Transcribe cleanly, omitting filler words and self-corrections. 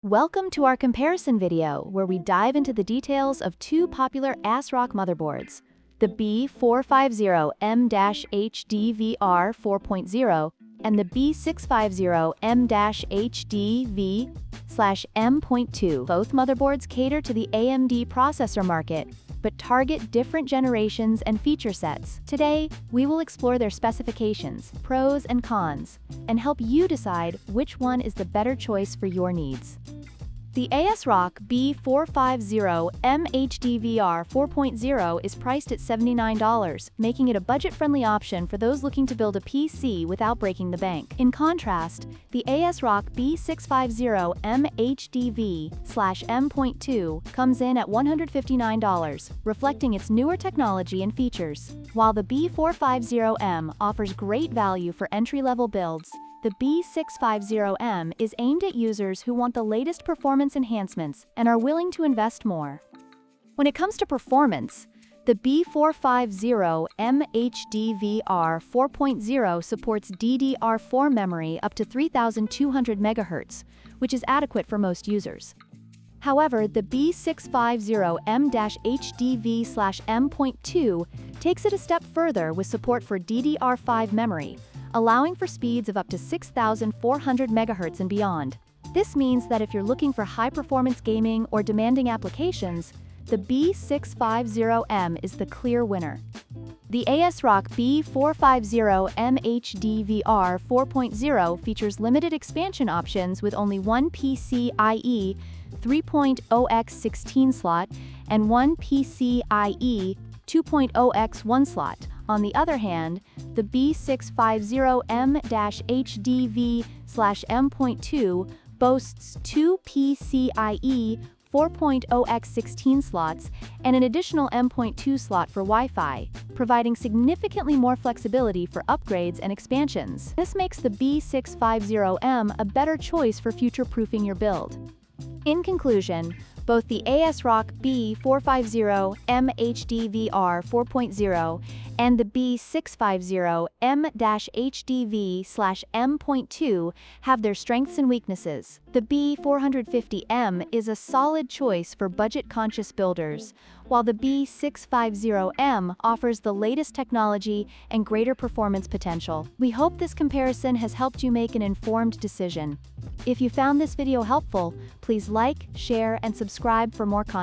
Welcome to our comparison video, where we dive into the details of two popular ASRock motherboards, the B450M-HDV R4.0 and the B650M-HDV/M.2. Both motherboards cater to the AMD processor market, but target different generations and feature sets. Today, we will explore their specifications, pros and cons, and help you decide which one is the better choice for your needs. The ASRock B450M-HDV R4.0 is priced at $79, making it a budget-friendly option for those looking to build a PC without breaking the bank. In contrast, the ASRock B650M-HDV/M.2 comes in at $159, reflecting its newer technology and features. While the B450M offers great value for entry-level builds, the B650M is aimed at users who want the latest performance enhancements and are willing to invest more. When it comes to performance, the B450M-HDV R4.0 supports DDR4 memory up to 3200 MHz, which is adequate for most users. However, the B650M-HDV/M.2 takes it a step further with support for DDR5 memory, allowing for speeds of up to 6400 MHz and beyond. This means that if you're looking for high-performance gaming or demanding applications, the B650M is the clear winner. The ASRock B450M-HDV R4.0 features limited expansion options with only one PCIe 3.0x16 slot and one PCIe 2.0x1 slot. On the other hand, the B650M-HDV/M.2 boasts two PCIe 4.0x16 slots and an additional M.2 slot for Wi-Fi, providing significantly more flexibility for upgrades and expansions. This makes the B650M a better choice for future-proofing your build. In conclusion, both the ASRock B450M-HDV R4.0 and the B650M-HDV/M.2 have their strengths and weaknesses. The B450M is a solid choice for budget-conscious builders, while the B650M offers the latest technology and greater performance potential. We hope this comparison has helped you make an informed decision. If you found this video helpful, please like, share, and subscribe for more content.